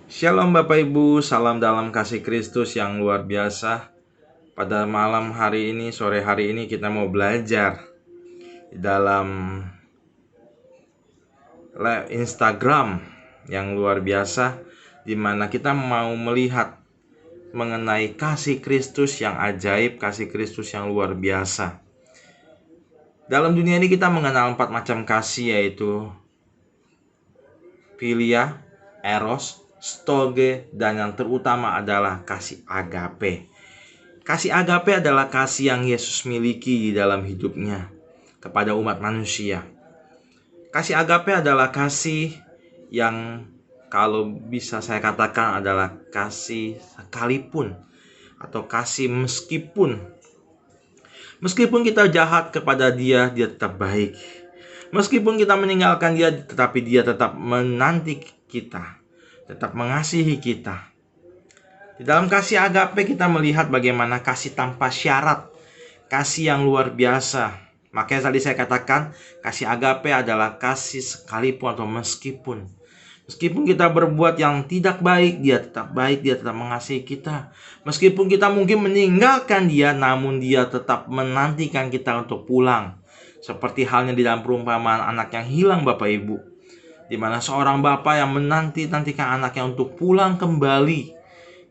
Shalom Bapak Ibu, salam dalam kasih Kristus yang luar biasa. Pada malam hari ini, sore hari ini kita mau belajar di dalam Instagram yang luar biasa, di mana kita mau melihat mengenai kasih Kristus yang ajaib, kasih Kristus yang luar biasa. Dalam dunia ini kita mengenal 4 macam kasih, yaitu philia, eros, storge, dan yang terutama adalah kasih agape. Kasih agape adalah kasih yang Yesus miliki di dalam hidupnya kepada umat manusia. Kasih agape adalah kasih yang kalau bisa saya katakan adalah kasih sekalipun atau kasih meskipun kita jahat kepada dia, dia tetap baik. Meskipun kita meninggalkan dia, tetapi dia tetap menanti kita, tetap mengasihi kita. Di dalam kasih agape kita melihat bagaimana kasih tanpa syarat, kasih yang luar biasa. Makanya tadi saya katakan kasih agape adalah kasih sekalipun atau meskipun. Meskipun kita berbuat yang tidak baik, dia tetap baik, dia tetap mengasihi kita. Meskipun kita mungkin meninggalkan dia, namun dia tetap menantikan kita untuk pulang. Seperti halnya di dalam perumpamaan anak yang hilang Bapak Ibu, di mana seorang bapak yang menantikan anaknya untuk pulang kembali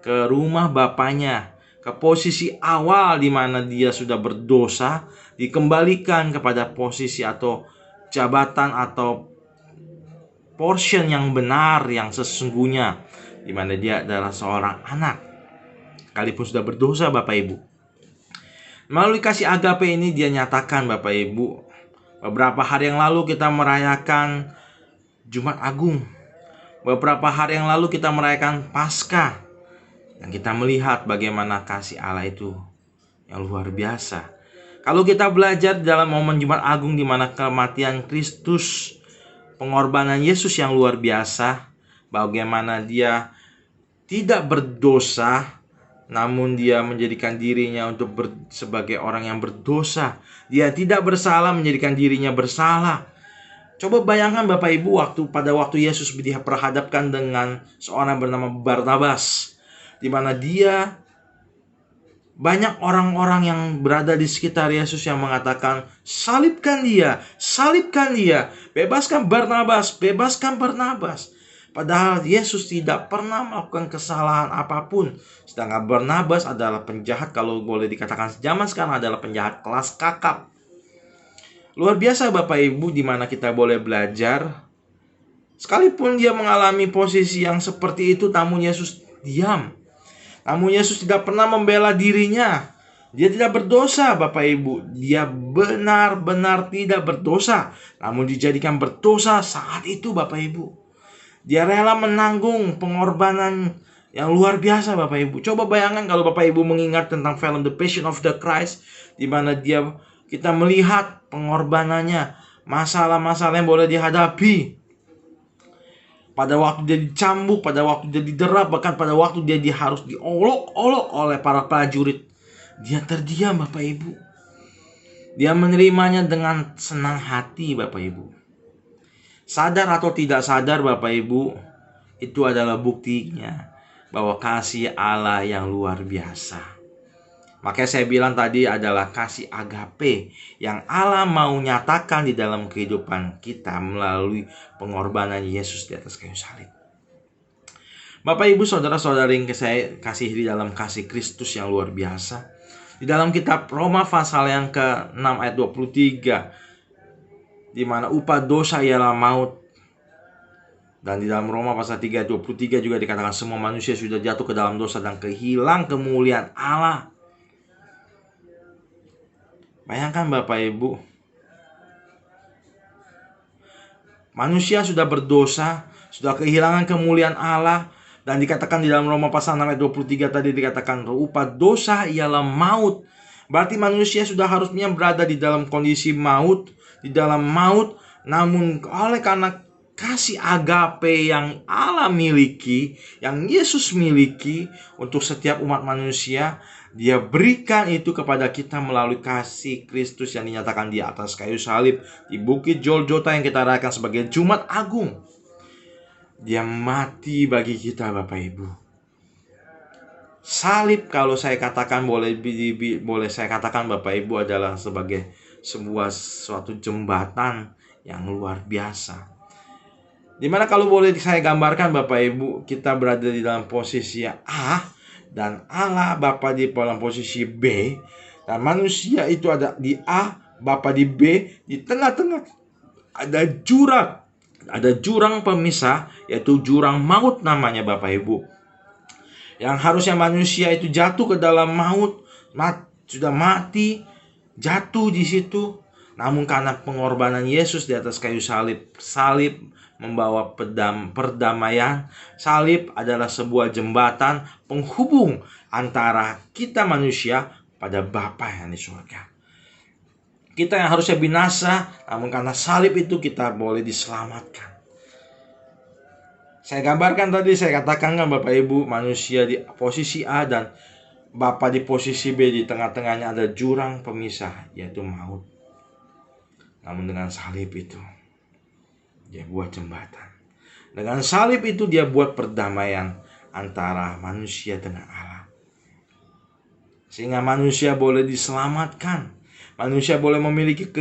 ke rumah bapaknya, ke posisi awal di mana dia sudah berdosa, dikembalikan kepada posisi atau jabatan atau portion yang benar, yang sesungguhnya, di mana dia adalah seorang anak, sekalipun sudah berdosa Bapak Ibu. Melalui kasih agape ini dia nyatakan Bapak Ibu, beberapa hari yang lalu kita merayakan Jumat Agung. Beberapa hari yang lalu kita merayakan Paskah. Dan kita melihat bagaimana kasih Allah itu yang luar biasa. Kalau kita belajar dalam momen Jumat Agung di mana kematian Kristus, pengorbanan Yesus yang luar biasa, bagaimana dia tidak berdosa, namun dia menjadikan dirinya untuk sebagai orang yang berdosa. Dia tidak bersalah menjadikan dirinya bersalah. Coba bayangkan Bapak Ibu, pada waktu Yesus diperhadapkan dengan seorang bernama Barnabas, di mana dia banyak orang-orang yang berada di sekitar Yesus yang mengatakan, salibkan dia, bebaskan Barnabas, bebaskan Barnabas. Padahal Yesus tidak pernah melakukan kesalahan apapun. Sedangkan Barnabas adalah penjahat, kalau boleh dikatakan zaman sekarang adalah penjahat kelas kakap. Luar biasa Bapak Ibu, di mana kita boleh belajar. Sekalipun dia mengalami posisi yang seperti itu, namun Yesus diam. Namun Yesus tidak pernah membela dirinya. Dia tidak berdosa Bapak Ibu. Dia benar-benar tidak berdosa, namun dijadikan berdosa saat itu Bapak Ibu. Dia rela menanggung pengorbanan yang luar biasa Bapak Ibu. Coba bayangkan kalau Bapak Ibu mengingat tentang film The Passion of the Christ, di mana kita melihat pengorbanannya, masalah-masalah yang boleh dihadapi. Pada waktu dia dicambuk, pada waktu dia didera, bahkan pada waktu dia harus diolok-olok oleh para prajurit, dia terdiam Bapak Ibu. Dia menerimanya dengan senang hati Bapak Ibu. Sadar atau tidak sadar Bapak Ibu, itu adalah buktinya bahwa kasih Allah yang luar biasa. Makanya saya bilang tadi adalah kasih agape yang Allah mau nyatakan di dalam kehidupan kita melalui pengorbanan Yesus di atas kayu salib. Bapak Ibu saudara-saudari yang saya kasihi di dalam kasih Kristus yang luar biasa, di dalam kitab Roma pasal yang ke-6 ayat 23, di mana upah dosa ialah maut. Dan di dalam Roma pasal 3 ayat 23 juga dikatakan semua manusia sudah jatuh ke dalam dosa dan kehilang kemuliaan Allah. Bayangkan Bapak Ibu, manusia sudah berdosa, sudah kehilangan kemuliaan Allah. Dan dikatakan di dalam Roma pasal 6 ayat 23 tadi dikatakan upah dosa ialah maut. Berarti manusia sudah harusnya berada di dalam kondisi maut, di dalam maut. Namun oleh karena kasih agape yang Allah miliki, yang Yesus miliki untuk setiap umat manusia, dia berikan itu kepada kita melalui kasih Kristus yang dinyatakan di atas kayu salib di Bukit Golgota yang kita rayakan sebagai Jumat Agung. Dia mati bagi kita, Bapak Ibu. Salib, kalau saya katakan, boleh saya katakan Bapak Ibu, adalah sebagai suatu jembatan yang luar biasa. Dimana kalau boleh saya gambarkan Bapak Ibu, kita berada di dalam posisi A dan Allah Bapa di dalam posisi B, dan manusia itu ada di A, Bapa di B. Di tengah-tengah ada jurang pemisah, yaitu jurang maut namanya Bapak Ibu. Yang harusnya manusia itu jatuh ke dalam maut, sudah mati, jatuh di situ. Namun karena pengorbanan Yesus di atas kayu salib membawa perdamaian. Salib adalah sebuah jembatan penghubung antara kita manusia pada Bapa yang di surga. Kita yang harusnya binasa, namun karena salib itu kita boleh diselamatkan. Saya gambarkan tadi, saya katakan kan Bapak Ibu, manusia di posisi A dan Bapa di posisi B, di tengah-tengahnya ada jurang pemisah, yaitu maut. Namun dengan salib itu, dia buat jembatan. Dengan salib itu dia buat perdamaian antara manusia dengan Allah. Sehingga manusia boleh diselamatkan. Manusia boleh memiliki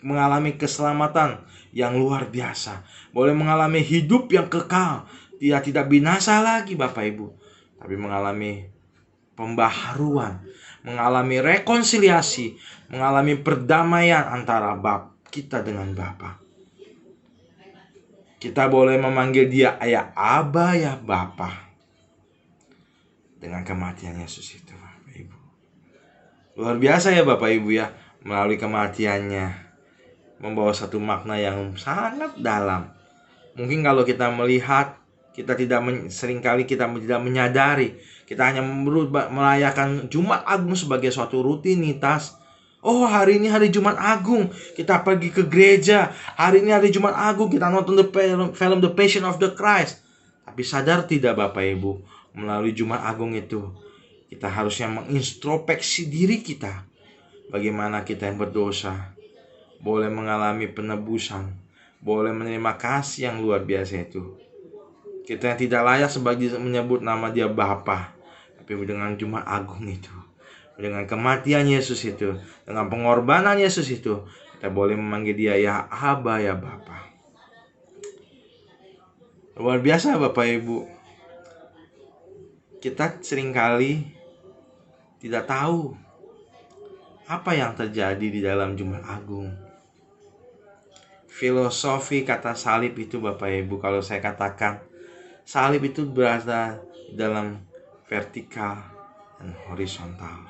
mengalami keselamatan yang luar biasa. Boleh mengalami hidup yang kekal. Dia tidak binasa lagi Bapak Ibu, tapi mengalami pembaharuan, mengalami rekonsiliasi, mengalami perdamaian antara kita dengan Bapa. Kita boleh memanggil dia Ayah, Aba, ya Bapa. Dengan kematian Yesus itu Bapak Ibu. Luar biasa ya Bapak Ibu ya. Melalui kematiannya membawa satu makna yang sangat dalam. Mungkin kalau kita melihat, seringkali kita tidak menyadari. Kita hanya merayakan Jumat Agung sebagai suatu rutinitas. Oh, hari ini hari Jumat Agung, kita pergi ke gereja. Hari ini hari Jumat Agung, kita nonton film The Passion of the Christ. Tapi sadar tidak Bapak Ibu, melalui Jumat Agung itu kita harusnya mengintrospeksi diri kita. Bagaimana kita yang berdosa boleh mengalami penebusan, boleh menerima kasih yang luar biasa itu. Kita yang tidak layak sebagai menyebut nama dia Bapa, tapi dengan Jumat Agung itu, dengan kematian Yesus itu, dengan pengorbanan Yesus itu, kita boleh memanggil dia ya Aba, ya Bapa. Luar biasa Bapak Ibu. Kita seringkali tidak tahu apa yang terjadi di dalam Jumat Agung. Filosofi kata salib itu Bapak Ibu, kalau saya katakan, salib itu berada dalam vertikal dan horizontal.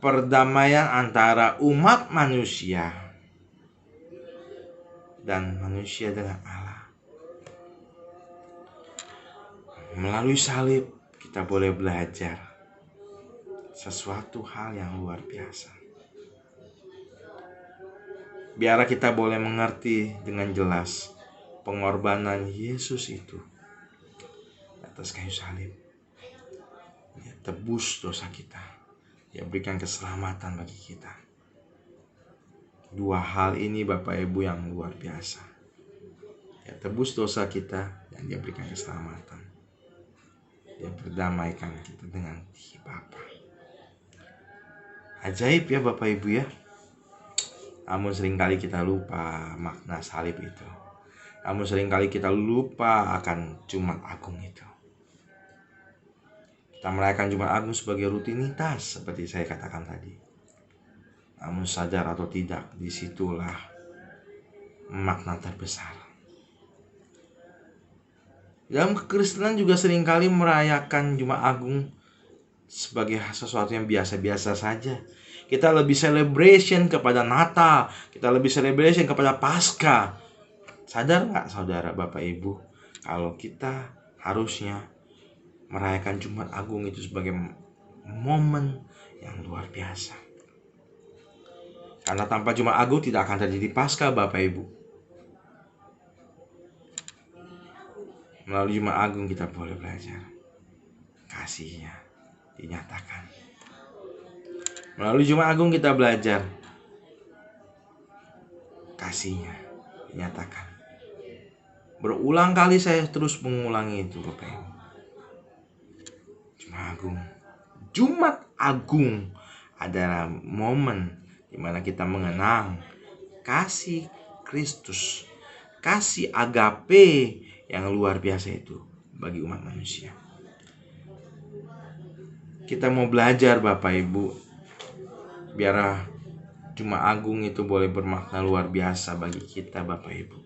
Perdamaian antara umat manusia dan manusia dengan Allah. Melalui salib kita boleh belajar sesuatu hal yang luar biasa. Biarlah kita boleh mengerti dengan jelas pengorbanan Yesus itu atas kayu salib. Dia tebus dosa kita. Dia berikan keselamatan bagi kita. Dua hal ini Bapak Ibu yang luar biasa. Dia tebus dosa kita dan dia berikan keselamatan. Dia berdamaikan kita dengan Bapa. Ajaib ya Bapak Ibu ya. Namun seringkali kita lupa makna salib itu. Namun seringkali kita lupa akan Jumat Agung itu. Kita merayakan Jumat Agung sebagai rutinitas seperti saya katakan tadi. Namun sadar atau tidak, disitulah makna terbesar. Dalam kekristenan juga seringkali merayakan Jumat Agung sebagai sesuatu yang biasa-biasa saja. Kita lebih celebration kepada Natal, kita lebih celebration kepada Paskah. Sadar nggak saudara Bapak Ibu, kalau kita harusnya merayakan Jumat Agung itu sebagai momen yang luar biasa. Karena tanpa Jumat Agung tidak akan terjadi Paskah Bapak Ibu. Melalui Jumat Agung kita boleh belajar kasihnya dinyatakan. Melalui Jumat Agung kita belajar kasihnya dinyatakan. Berulang kali saya terus mengulangi itu, Bapak Ibu. Jumat Agung adalah momen di mana kita mengenang kasih Kristus, kasih agape yang luar biasa itu bagi umat manusia. Kita mau belajar, Bapak Ibu, biar Jumat Agung itu boleh bermakna luar biasa bagi kita, Bapak Ibu.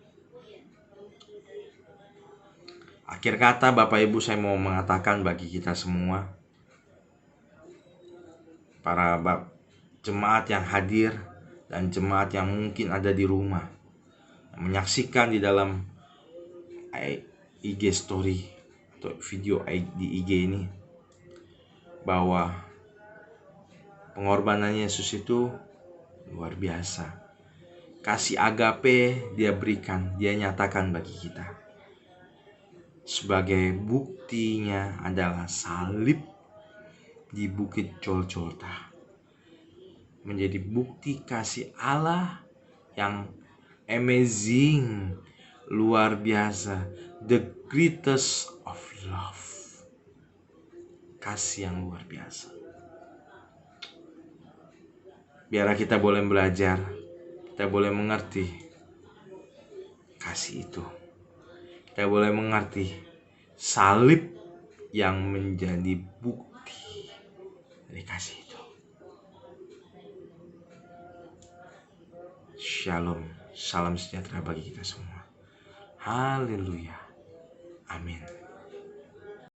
Akhir kata, Bapak Ibu, saya mau mengatakan bagi kita semua, para jemaat yang hadir dan jemaat yang mungkin ada di rumah, menyaksikan di dalam IG story atau video di IG ini, bahwa pengorbanan Yesus itu luar biasa. Kasih agape dia berikan, dia nyatakan bagi kita. Sebagai buktinya adalah salib di Bukit Golgota, menjadi bukti kasih Allah yang amazing, luar biasa, the greatest of love, kasih yang luar biasa. Biar kita boleh belajar, kita boleh mengerti kasih itu, kita boleh mengerti salib yang menjadi bukti dari kasih itu. Shalom, salam sejahtera bagi kita semua. Haleluya, amin.